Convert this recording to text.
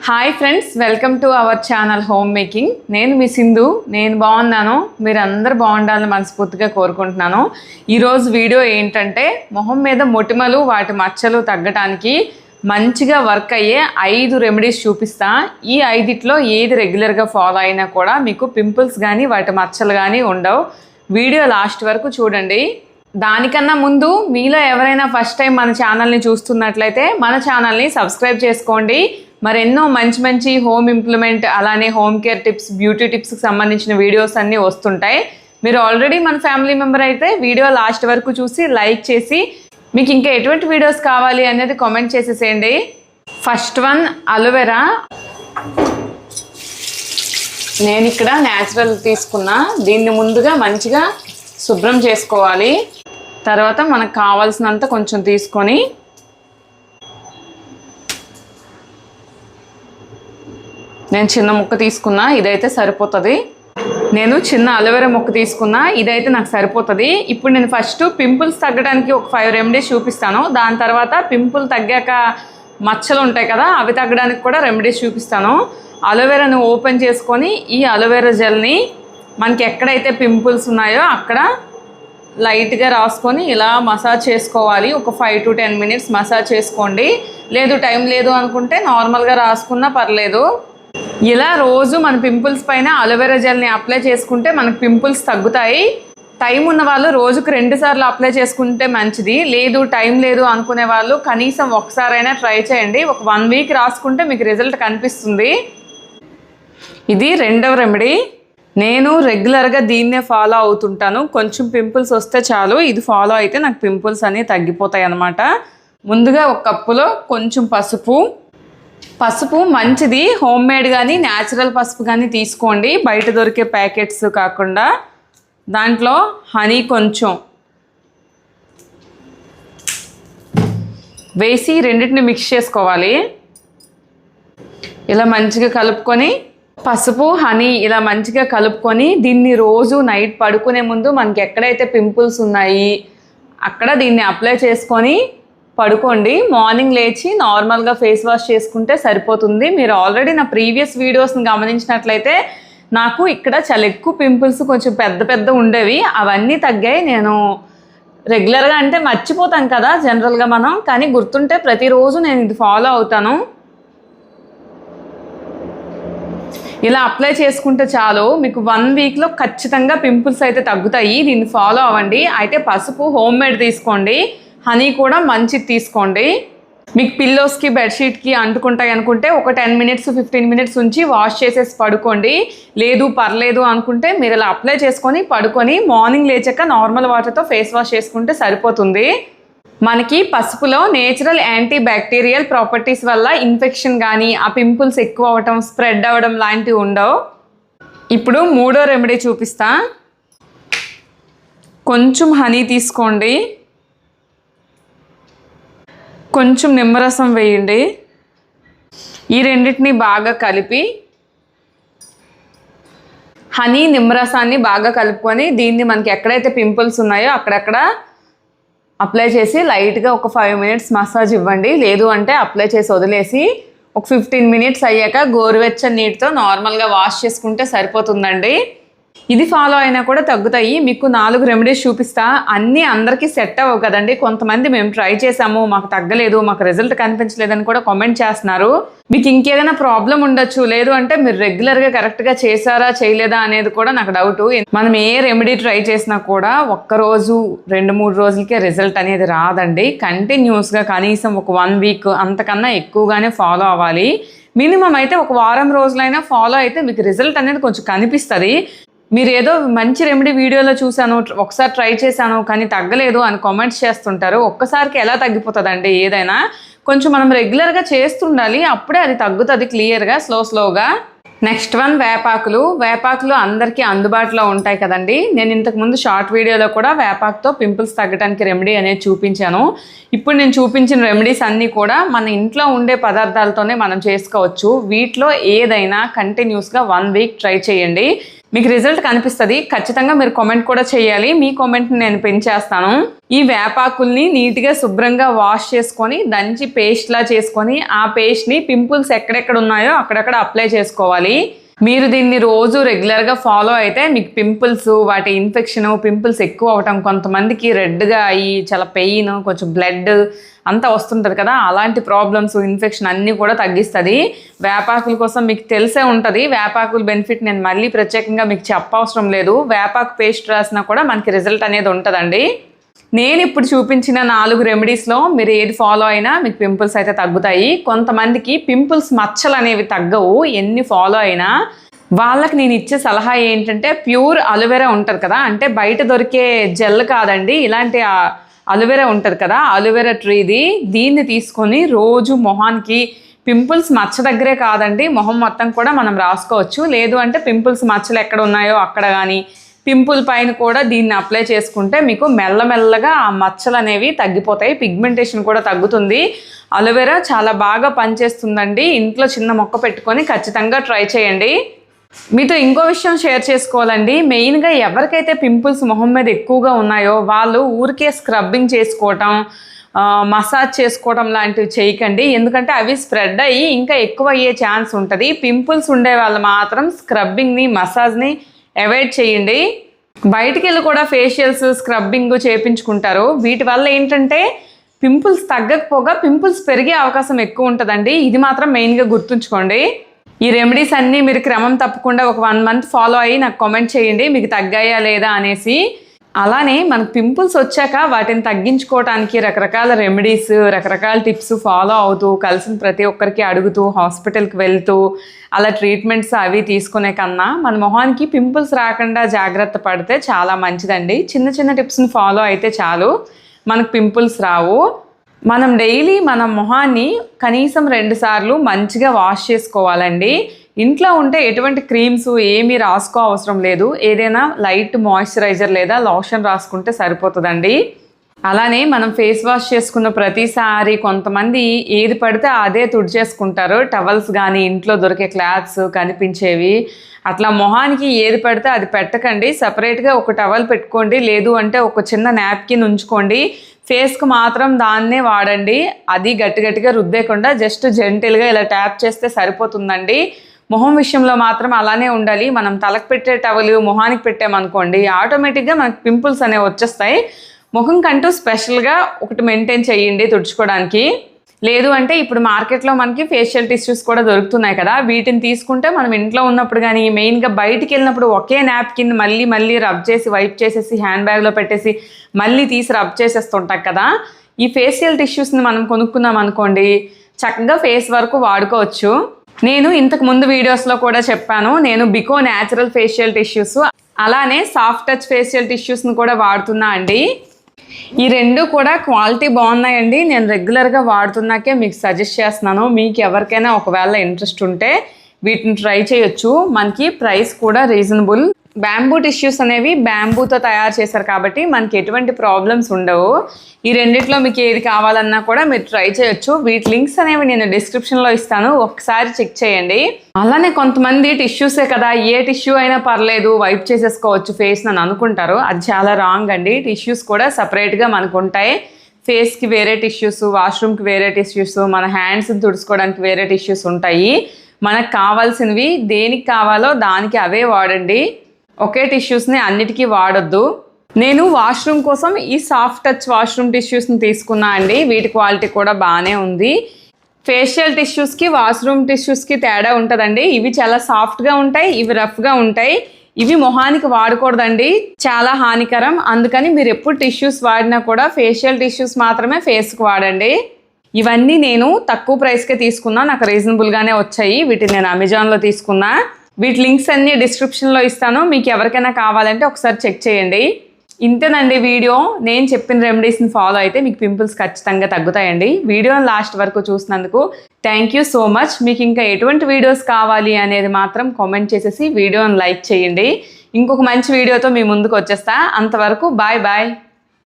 Hi friends, welcome to our channel home making. నేను మీ సింధు. నేను బాగున్నాను, మీరు అందరు బాగుండాలని మనస్ఫూర్తిగా కోరుకుంటున్నాను. ఈరోజు వీడియో ఏంటంటే మొహం మీద మొటిమలు వాటి మచ్చలు తగ్గడానికి మంచిగా వర్క్ అయ్యే 5 రెమెడీస్ చూపిస్తా. ఈ 5ట్లో ఏది రెగ్యులర్గా ఫాలో అయినా కూడా మీకు పింపుల్స్ కానీ వాటి మచ్చలు కానీ ఉండవు. వీడియో లాస్ట్ వరకు చూడండి. దానికన్నా ముందు మీలో ఎవరైనా ఫస్ట్ టైం మన ఛానల్ని చూస్తున్నట్లయితే మన ఛానల్ని సబ్స్క్రైబ్ చేసుకోండి. మరెన్నో మంచి మంచి హోమ్ ఇంప్లిమెంట్ అలానే హోమ్ కేర్ టిప్స్, బ్యూటీ టిప్స్కి సంబంధించిన వీడియోస్ అన్నీ వస్తుంటాయి. మీరు ఆల్రెడీ మన ఫ్యామిలీ మెంబర్ అయితే వీడియో లాస్ట్ వరకు చూసి లైక్ చేసి మీకు ఇంకా ఎటువంటి వీడియోస్ కావాలి అనేది కామెంట్ చేసేసేయండి. First one aloe vera. నేను ఇక్కడ న్యాచురల్ తీసుకున్నా. దీన్ని ముందుగా మంచిగా శుభ్రం చేసుకోవాలి. తర్వాత మనకు కావాల్సినంత కొంచెం తీసుకొని నేను చిన్న ముక్క తీసుకున్నా, ఇదైతే సరిపోతుంది. నేను చిన్న అలోవెరా ముక్క తీసుకున్నా, ఇదైతే నాకు సరిపోతుంది. ఇప్పుడు నేను ఫస్ట్ పింపుల్స్ తగ్గడానికి ఒక 5 రెమెడీస్ చూపిస్తాను. దాని తర్వాత పింపుల్ తగ్గాక మచ్చలు ఉంటాయి కదా, అవి తగ్గడానికి కూడా రెమెడీస్ చూపిస్తాను. అలోవెరాను ఓపెన్ చేసుకొని ఈ అలోవెరా జెల్ని మనకి ఎక్కడైతే పింపుల్స్ ఉన్నాయో అక్కడ లైట్గా రాసుకొని ఇలా మసాజ్ చేసుకోవాలి. ఒక 5 to 10 minutes మసాజ్ చేసుకోండి. టైం లేదు అనుకుంటే నార్మల్గా రాసుకున్నా పర్లేదు. ఇలా రోజు మన పింపుల్స్ పైన అలోవెరా జెల్ని అప్లై చేసుకుంటే మనకు పింపుల్స్ తగ్గుతాయి. టైం ఉన్న వాళ్ళు రోజుకు 2 సార్లు అప్లై చేసుకుంటే మంచిది. టైం లేదు అనుకునే వాళ్ళు కనీసం ఒకసారైనా ట్రై చేయండి. ఒక 1 week రాసుకుంటే మీకు రిజల్ట్ కనిపిస్తుంది. ఇది రెండవ రెమెడీ. నేను రెగ్యులర్గా దీన్నే ఫాలో అవుతుంటాను. కొంచెం పింపుల్స్ వస్తే చాలు, ఇది ఫాలో అయితే నాకు పింపుల్స్ అనేవి తగ్గిపోతాయి అన్నమాట. ముందుగా ఒక కప్పులో కొంచెం పసుపు మంచిది, హోమ్ మేడ్ కానీ న్యాచురల్ పసుపు కానీ తీసుకోండి, బయట దొరికే ప్యాకెట్స్ కాకుండా. దాంట్లో హనీ కొంచెం వేసి రెండింటిని మిక్స్ చేసుకోవాలి. ఇలా మంచిగా కలుపుకొని పసుపు హనీ ఇలా మంచిగా కలుపుకొని దీన్ని రోజు నైట్ పడుకునే ముందు మనకి ఎక్కడైతే పింపుల్స్ ఉన్నాయి అక్కడ దీన్ని అప్లై చేసుకొని పడుకోండి. మార్నింగ్ లేచి నార్మల్గా ఫేస్ వాష్ చేసుకుంటే సరిపోతుంది. మీరు ఆల్రెడీ నా ప్రీవియస్ వీడియోస్ని గమనించినట్లయితే నాకు ఇక్కడ చాలా ఎక్కువ పింపుల్స్ కొంచెం పెద్ద ఉండేవి, అవన్నీ తగ్గాయి. నేను రెగ్యులర్గా అంటే మర్చిపోతాం కదా జనరల్గా మనం, కానీ గుర్తుంటే ప్రతిరోజు నేను ఇది ఫాలో అవుతాను. ఇలా అప్లై చేసుకుంటే చాలు, మీకు 1 weekలో ఖచ్చితంగా పింపుల్స్ అయితే తగ్గుతాయి. దీన్ని ఫాలో అవ్వండి. అయితే పసుపు హోమ్ మేడ్ తీసుకోండి, హనీ కూడా మంచిది తీసుకోండి. మీకు పిల్లోస్కి బెడ్షీట్కి అంటుకుంటాయి అనుకుంటే ఒక 10 minutes 15 minutes ఉంచి వాష్ చేసేసి పడుకోండి. పర్లేదు అనుకుంటే మీరు ఇలా అప్లై చేసుకొని పడుకొని మార్నింగ్ లేచాక నార్మల్ వాటర్తో ఫేస్ వాష్ చేసుకుంటే సరిపోతుంది. మనకి పసుపులో నేచురల్ యాంటీ బ్యాక్టీరియల్ ప్రాపర్టీస్ వల్ల ఇన్ఫెక్షన్ కానీ ఆ పింపుల్స్ ఎక్కువ అవ్వటం, స్ప్రెడ్ అవ్వడం లాంటివి ఉండవు. ఇప్పుడు మూడో రెమెడీ చూపిస్తా. కొంచెం హనీ తీసుకోండి, కొంచెం నిమ్మరసం వేయండి. ఈ రెండింటిని బాగా కలిపి హనీ నిమ్మరసాన్ని బాగా కలుపుకొని దీన్ని మనకి ఎక్కడైతే పింపుల్స్ ఉన్నాయో అక్కడక్కడ అప్లై చేసి లైట్గా ఒక 5 minutes మసాజ్ ఇవ్వండి. అంటే అప్లై చేసి వదిలేసి ఒక 15 minutes అయ్యాక గోరువెచ్చని నీటితో నార్మల్గా వాష్ చేసుకుంటే సరిపోతుందండి. ఇది ఫాలో అయినా కూడా తగ్గుతాయి. మీకు 4 రెమెడీస్ చూపిస్తా. అన్నీ అందరికీ సెట్ అవ్వవు కదండి. కొంతమంది మేము ట్రై చేసాము, మాకు తగ్గలేదు, మాకు రిజల్ట్ కనిపించలేదని కూడా కామెంట్ చేస్తున్నారు. మీకు ఇంకేదైనా ప్రాబ్లం ఉండొచ్చు, అంటే మీరు రెగ్యులర్గా కరెక్ట్గా చేశారా చేయలేదా అనేది కూడా నాకు డౌట్. మనం ఏ రెమెడీ ట్రై చేసినా కూడా ఒక్కరోజు 2-3 రోజులకే రిజల్ట్ అనేది రాదండి. కంటిన్యూస్గా కనీసం ఒక 1 week అంతకన్నా ఎక్కువగానే ఫాలో అవ్వాలి. మినిమం అయితే ఒక వారం రోజులైనా ఫాలో అయితే మీకు రిజల్ట్ అనేది కొంచెం కనిపిస్తుంది. మీరు ఏదో మంచి రెమెడీ వీడియోలో చూశాను, ఒకసారి ట్రై చేశాను కానీ తగ్గలేదు అని కామెంట్స్ చేస్తుంటారు. ఒక్కసారికి ఎలా తగ్గిపోతుందండి ఏదైనా? కొంచెం మనం రెగ్యులర్గా చేస్తుండాలి, అప్పుడే అది తగ్గుతుంది క్లియర్గా, స్లోగా. నెక్స్ట్ వన్ వేపాకులు అందరికీ అందుబాటులో ఉంటాయి కదండి. నేను ఇంతకుముందు షార్ట్ వీడియోలో కూడా వేపాకుతో పింపుల్స్ తగ్గడానికి రెమెడీ అనేది చూపించాను. ఇప్పుడు నేను చూపించిన రెమెడీస్ అన్నీ కూడా మన ఇంట్లో ఉండే పదార్థాలతోనే మనం చేసుకోవచ్చు. వీటిలో ఏదైనా కంటిన్యూస్గా 1 week ట్రై చేయండి. మీకు రిజల్ట్ కనిపిస్తుంది. ఖచ్చితంగా మీరు కామెంట్ కూడా చేయాలి. మీ కామెంట్ని నేను పెంచేస్తాను. ఈ వేపాకుల్ని నీట్గా శుభ్రంగా వాష్ చేసుకొని దంచి పేస్ట్లా చేసుకొని ఆ పేస్ట్ని పింపుల్స్ ఎక్కడెక్కడ ఉన్నాయో అక్కడక్కడ అప్లై చేసుకోవాలి. మీరు దీన్ని రోజు రెగ్యులర్గా ఫాలో అయితే మీకు పింపుల్స్, వాటి ఇన్ఫెక్షన్, పింపుల్స్ ఎక్కువ అవటం, కొంతమందికి రెడ్గా అయ్యి చాలా పెయిన్, కొంచెం బ్లడ్ అంతా వస్తుంటుంది కదా, అలాంటి ప్రాబ్లమ్స్, ఇన్ఫెక్షన్ అన్నీ కూడా తగ్గిస్తుంది. వేపాకుల కోసం మీకు తెలిసే ఉంటుంది. వేపాకుల బెనిఫిట్ నేను మళ్ళీ ప్రత్యేకంగా మీకు చెప్పవసరం లేదు. వేపాకు పేస్ట్ రాసినా కూడా మనకి రిజల్ట్ అనేది ఉంటుందండి. నేను ఇప్పుడు చూపించిన 4 రెమెడీస్లో మీరు ఏది ఫాలో అయినా మీకు పింపుల్స్ అయితే తగ్గుతాయి. కొంతమందికి పింపుల్స్ మచ్చలు అనేవి తగ్గవు ఎన్ని ఫాలో అయినా. వాళ్ళకి నేను ఇచ్చే సలహా ఏంటంటే ప్యూర్ అలోవెరా ఉంటుంది కదా, అంటే బయట దొరికే జెల్ కాదండి, ఇలాంటి అలోవెరా ఉంటుంది కదా, అలోవెరా ట్రీది, దీన్ని తీసుకొని రోజు మొహానికి పింపుల్స్ మచ్చ దగ్గరే కాదండి మొహం మొత్తం కూడా మనం రాసుకోవచ్చు. లేదు అంటే పింపుల్స్ మచ్చలు ఎక్కడ ఉన్నాయో అక్కడ కానీ పింపుల్ పైన కూడా దీన్ని అప్లై చేసుకుంటే మీకు మెల్లమెల్లగా ఆ మచ్చలు అనేవి తగ్గిపోతాయి. పిగ్మెంటేషన్ కూడా తగ్గుతుంది. అలోవెరా చాలా బాగా పనిచేస్తుందండి. ఇంట్లో చిన్న మొక్క పెట్టుకొని ఖచ్చితంగా ట్రై చేయండి. మీతో ఇంకో విషయం షేర్ చేసుకోవాలండి. మెయిన్గా ఎవరికైతే పింపుల్స్ మొహం మీద ఎక్కువగా ఉన్నాయో వాళ్ళు ఊరికే స్క్రబ్బింగ్ చేసుకోవటం, మసాజ్ చేసుకోవడం లాంటివి చేయకండి. ఎందుకంటే అవి స్ప్రెడ్ అయ్యి ఇంకా ఎక్కువ అయ్యే ఛాన్స్ ఉంటుంది. పింపుల్స్ ఉండే వాళ్ళు మాత్రం స్క్రబ్బింగ్ని, మసాజ్ని అవాయిడ్ చేయండి. బయటికి వెళ్ళి కూడా ఫేషియల్స్, స్క్రబ్బింగ్ చేయించుకుంటారు. వీటి వల్ల ఏంటంటే పింపుల్స్ తగ్గకపోగా పింపుల్స్ పెరిగే అవకాశం ఎక్కువ ఉంటుందండి. ఇది మాత్రం మెయిన్గా గుర్తుంచుకోండి. ఈ రెమెడీస్ అన్నీ మీరు క్రమం తప్పకుండా ఒక 1 మంత్ ఫాలో అయ్యి నాకు కామెంట్ చేయండి మీకు తగ్గాయా లేదా అనేసి. అలానే మనకు పింపుల్స్ వచ్చాక వాటిని తగ్గించుకోవడానికి రకరకాల రెమెడీస్, రకరకాల టిప్స్ ఫాలో అవుతూ కలిసిన ప్రతి ఒక్కరికి అడుగుతూ హాస్పిటల్కి వెళ్తూ అలా ట్రీట్మెంట్స్ అవి తీసుకునే కన్నా మన మొహానికి పింపుల్స్ రాకుండా జాగ్రత్త పడితే చాలా మంచిదండి. చిన్న చిన్న టిప్స్ని ఫాలో అయితే చాలు, మనకు పింపుల్స్ రావు. మనం డైలీ మన మొహాన్ని కనీసం 2 సార్లు మంచిగా వాష్ చేసుకోవాలండి. ఇంట్లో ఉంటే ఎటువంటి క్రీమ్స్ ఏమీ రాసుకో అవసరం లేదు. ఏదైనా లైట్ మాయిశ్చరైజర్ లేదా లోషన్ రాసుకుంటే సరిపోతుందండి. అలానే మనం ఫేస్ వాష్ చేసుకున్న ప్రతిసారి కొంతమంది ఏది పడితే అదే తుడిచేసుకుంటారు. టవల్స్ కానీ ఇంట్లో దొరికే క్లాత్స్ కనిపించేవి అట్లా మొహానికి ఏది పడితే అది పెట్టకండి. సపరేట్గా ఒక టవల్ పెట్టుకోండి. లేదు అంటే ఒక చిన్న నాప్కిన్ ఉంచుకోండి. ఫేస్కి మాత్రం దాన్నే వాడండి. అది గట్టిగా రుద్దేకుండా జస్ట్ జెంటిల్గా ఇలా ట్యాప్ చేస్తే సరిపోతుందండి. మొహం విషయంలో మాత్రం అలానే ఉండాలి. మనం తలకు పెట్టే టవల్ మొహానికి పెట్టామనుకోండి ఆటోమేటిక్గా మనకు పింపుల్స్ అనేవి వచ్చేస్తాయి. ముఖం కంటూ స్పెషల్గా ఒకటి మెయింటైన్ చేయండి తుడుచుకోవడానికి. లేదు అంటే ఇప్పుడు మార్కెట్లో మనకి ఫేషియల్ టిష్యూస్ కూడా దొరుకుతున్నాయి కదా, వీటిని తీసుకుంటే మనం ఇంట్లో ఉన్నప్పుడు కానీ మెయిన్గా బయటికి వెళ్ళినప్పుడు ఒకే నాప్కిన్ మళ్ళీ రబ్ చేసి వైప్ చేసేసి హ్యాండ్ బ్యాగ్లో పెట్టేసి మళ్ళీ తీసి రబ్ చేసేస్తుంటాం కదా. ఈ ఫేషియల్ టిష్యూస్ని మనం కొనుక్కున్నాం అనుకోండి చక్కగా ఫేస్ వరకు వాడుకోవచ్చు. నేను ఇంతకు ముందు వీడియోస్లో కూడా చెప్పాను, నేను బికో న్యాచురల్ ఫేషియల్ టిష్యూస్ అలానే సాఫ్ట్ టచ్ ఫేషియల్ టిష్యూస్ని కూడా వాడుతున్నా అండి. ఈ 2 కూడా క్వాలిటీ బాగున్నాయండి. నేను రెగ్యులర్గా వాడుతున్నాకే మీకు సజెస్ట్ చేస్తున్నాను. మీకు ఎవరికైనా ఒకవేళ ఇంట్రెస్ట్ ఉంటే వీటిని ట్రై చేయొచ్చు. మనకి ప్రైస్ కూడా రీజనబుల్. బ్యాంబూ టిష్యూస్ అనేవి బ్యాంబూతో తయారు చేశారు కాబట్టి మనకి ఎటువంటి ప్రాబ్లమ్స్ ఉండవు. ఈ రెండిట్లో మీకు ఏది కావాలన్నా కూడా మీరు ట్రై చేయొచ్చు. వీటి లింక్స్ అనేవి నేను డిస్క్రిప్షన్లో ఇస్తాను, ఒకసారి చెక్ చేయండి. అలానే కొంతమంది టిష్యూసే కదా ఏ టిష్యూ అయినా పర్లేదు వైప్ చేసేసుకోవచ్చు ఫేస్ అని అనుకుంటారు. అది చాలా రాంగ్ అండి. టిష్యూస్ కూడా సపరేట్గా మనకు ఉంటాయి. ఫేస్కి వేరే టిష్యూస్, వాష్రూమ్కి వేరే టిష్యూస్, మన హ్యాండ్స్ని తుడుచుకోవడానికి వేరే టిష్యూస్ ఉంటాయి. మనకు కావాల్సినవి దేనికి కావాలో దానికి అవే వాడండి. ఒకే టిష్యూస్ని అన్నిటికీ వాడొద్దు. నేను వాష్రూమ్ కోసం ఈ సాఫ్ట్ టచ్ వాష్రూమ్ టిష్యూస్ని తీసుకున్నా అండి. వీటి క్వాలిటీ కూడా బాగానే ఉంది. ఫేషియల్ టిష్యూస్కి వాష్రూమ్ టిష్యూస్కి తేడా ఉంటుందండి. ఇవి చాలా సాఫ్ట్గా ఉంటాయి, ఇవి రఫ్గా ఉంటాయి. ఇవి మొహానికి వాడకూడదండి, చాలా హానికరం. అందుకని మీరు ఎప్పుడు టిష్యూస్ వాడినా కూడా ఫేషియల్ టిష్యూస్ మాత్రమే ఫేస్కి వాడండి. ఇవన్నీ నేను తక్కువ ప్రైస్కే తీసుకున్నా, నాకు రీజనబుల్గానే వచ్చాయి. వీటిని నేను అమెజాన్లో తీసుకున్నా. వీటి లింక్స్ అన్నీ డిస్క్రిప్షన్లో ఇస్తాను, మీకు ఎవరికైనా కావాలంటే ఒకసారి చెక్ చేయండి. ఇంతేనండి వీడియో. నేను చెప్పిన రెమెడీస్ని ఫాలో అయితే మీకు పింపుల్స్ ఖచ్చితంగా తగ్గుతాయండి. వీడియోని లాస్ట్ వరకు చూసినందుకు థ్యాంక్ యూ సో మచ్. మీకు ఇంకా ఎటువంటి వీడియోస్ కావాలి అనేది మాత్రం కామెంట్ చేసేసి వీడియోని లైక్ చేయండి. ఇంకొక మంచి వీడియోతో మీ ముందుకు వచ్చేస్తా. అంతవరకు బాయ్ బాయ్.